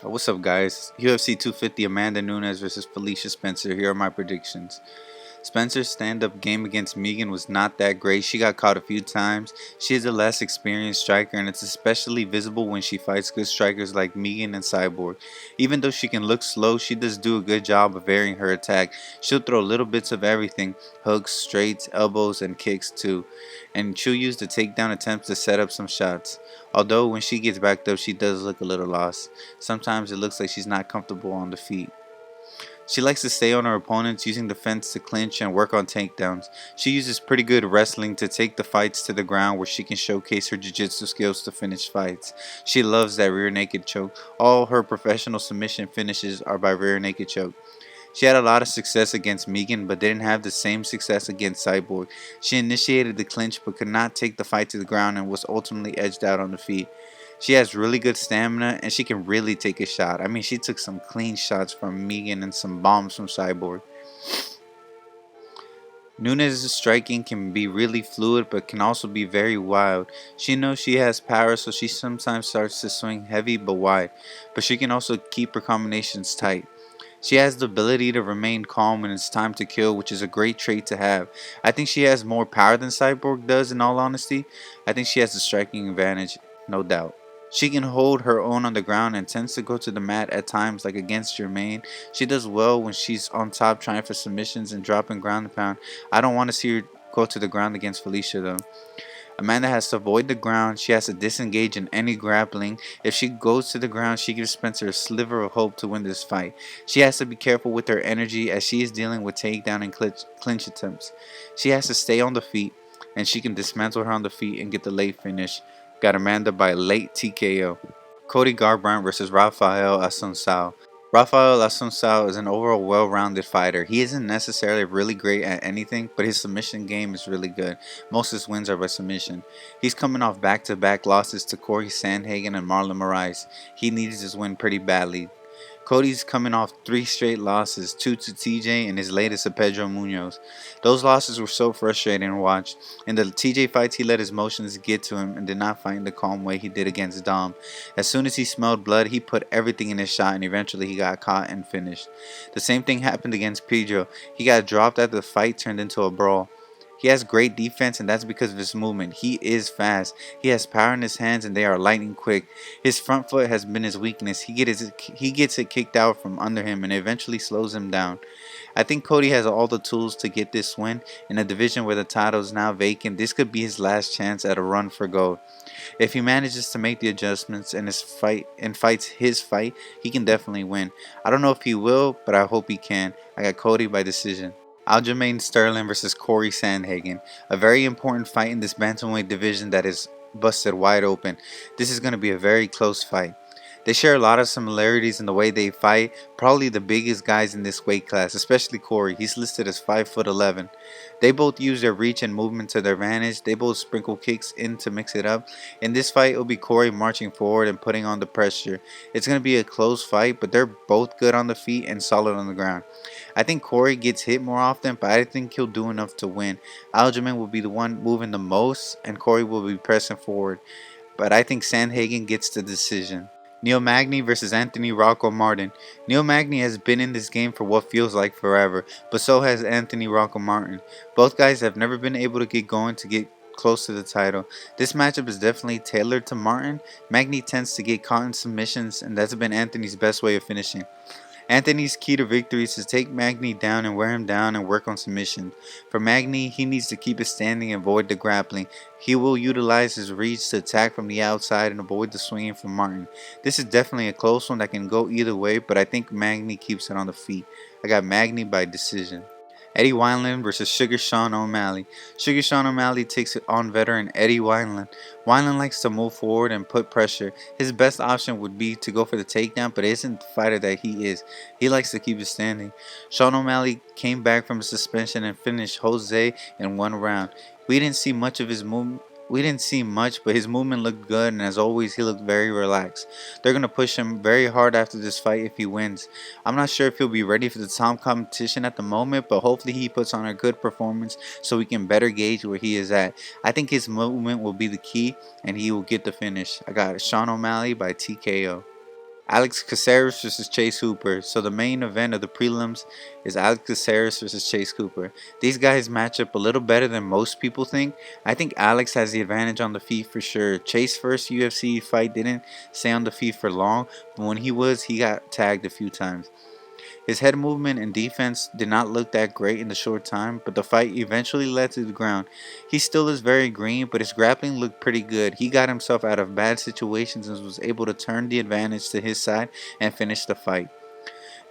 What's up, guys? UFC 250 Amanda Nunes versus Felicia Spencer. Here are my predictions. Spencer's stand-up game against Megan was not that great. She got caught a few times. She is a less experienced striker, and it's especially visible when she fights good strikers like Megan and Cyborg. Even though she can look slow, she does do a good job of varying her attack. She'll throw little bits of everything: hooks, straights, elbows, and kicks too. And she'll use the takedown attempts to set up some shots. Although when she gets backed up, she does look a little lost. Sometimes it looks like she's not comfortable on the feet. She likes to stay on her opponents, using the fence to clinch and work on takedowns. She uses pretty good wrestling to take the fights to the ground, where she can showcase her jiu-jitsu skills to finish fights. She loves that rear naked choke. All her professional submission finishes are by rear naked choke. She had a lot of success against Megan, but didn't have the same success against Cyborg. She initiated the clinch but could not take the fight to the ground and was ultimately edged out on the feet. She has really good stamina and she can really take a shot. I mean, she took some clean shots from Megan and some bombs from Cyborg. Nunes' striking can be really fluid but can also be very wild. She knows she has power, so she sometimes starts to swing heavy but wide, but she can also keep her combinations tight. She has the ability to remain calm when it's time to kill, which is a great trait to have. I think she has more power than Cyborg does, in all honesty. I think she has the striking advantage, no doubt. She can hold her own on the ground and tends to go to the mat at times, like against Jemaine. She does well when she's on top trying for submissions and dropping ground and pound. I don't want to see her go to the ground against Felicia though. Amanda has to avoid the ground. She has to disengage in any grappling. If she goes to the ground, she gives Spencer a sliver of hope to win this fight. She has to be careful with her energy, as she is dealing with takedown and clinch attempts. She has to stay on the feet, and she can dismantle her on the feet and get the late finish. Got Amanda by late TKO. Cody Garbrandt versus Rafael Assunção. Rafael Assunção is an overall well-rounded fighter. He isn't necessarily really great at anything, but his submission game is really good. Most of his wins are by submission. He's coming off back-to-back losses to Cory, Sanhagen, and Marlon Moraes. He needs this win pretty badly. Cody's coming off 3 straight losses, 2 to TJ and his latest to Pedro Munoz. Those losses were so frustrating to watch. In the TJ fights, he let his emotions get to him and did not fight in the calm way he did against Dom. As soon as he smelled blood, he put everything in his shot and eventually he got caught and finished. The same thing happened against Pedro. He got dropped after the fight turned into a brawl. He has great defense, and that's because of his movement. He is fast. He has power in his hands, and they are lightning quick. His front foot has been his weakness. He gets it kicked out from under him and eventually slows him down. I think Cody has all the tools to get this win. In a division where the title is now vacant, this could be his last chance at a run for gold. If he manages to make the adjustments in his fight and fights his fight, he can definitely win. I don't know if he will, but I hope he can. I got Cody by decision. Jemaine Stirling versus Cory Sanhagen. A very important fight in this bantamweight division that is busted wide open. This is going to be a very close fight. They share a lot of similarities in the way they fight. Probably the biggest guys in this weight class, especially Cory. He's listed as 5'11". They both use their reach and movement to their advantage. They both sprinkle kicks in to mix it up. In this fight, it'll be Cory marching forward and putting on the pressure. It's going to be a close fight, but they're both good on the feet and solid on the ground. I think Cory gets hit more often, but I think he'll do enough to win. Aljamain will be the one moving the most, and Cory will be pressing forward. But I think Sanhagen gets the decision. Neil Magny versus Anthony Rocco Martin. Neil Magny has been in this game for what feels like forever, but so has Anthony Rocco Martin. Both guys have never been able to get going to get close to the title. This matchup is definitely tailored to Martin. Magny tends to get caught in submissions, and that's been Anthony's best way of finishing. Anthony's key to victory is to take Magny down and wear him down and work on submission. For Magny, he needs to keep it standing and avoid the grappling. He will utilize his reach to attack from the outside and avoid the swinging from Martin. This is definitely a close one that can go either way, but I think Magny keeps it on the feet. I got Magny by decision. Eddie Wineland versus Sugar Sean O'Malley. Sugar Sean O'Malley takes it on veteran Eddie Wineland. Wineland likes to move forward and put pressure. His best option would be to go for the takedown, but isn't the fighter that he is. He likes to keep it standing. Sean O'Malley came back from suspension and finished Jose in 1 round. We didn't see much of his movement. But his movement looked good, and as always, he looked very relaxed. They're going to push him very hard after this fight if he wins. I'm not sure if he'll be ready for the top competition at the moment, but hopefully he puts on a good performance so we can better gauge where he is at. I think his movement will be the key, and he will get the finish. I got Sean O'Malley by TKO. Alex Caceres versus Chase Hooper. So the main event of the prelims is Alex Caceres versus Chase Hooper. These guys match up a little better than most people think. I think Alex has the advantage on the feet for sure. Chase's first UFC fight didn't stay on the feet for long, but when he got tagged a few times. His head movement and defense did not look that great in the short time, but the fight eventually led to the ground. He still is very green, but his grappling looked pretty good. He got himself out of bad situations and was able to turn the advantage to his side and finish the fight.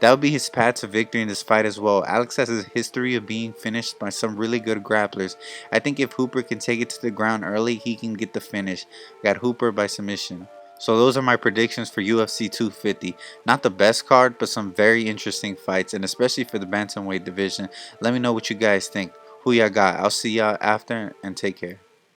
That would be his path to victory in this fight as well. Alex has a history of being finished by some really good grapplers. I think if Hooper can take it to the ground early, he can get the finish. Got Hooper by submission. So those are my predictions for UFC 250. Not the best card, but some very interesting fights, and especially for the bantamweight division. Let me know what you guys think. Who y'all got? I'll see y'all after, and take care.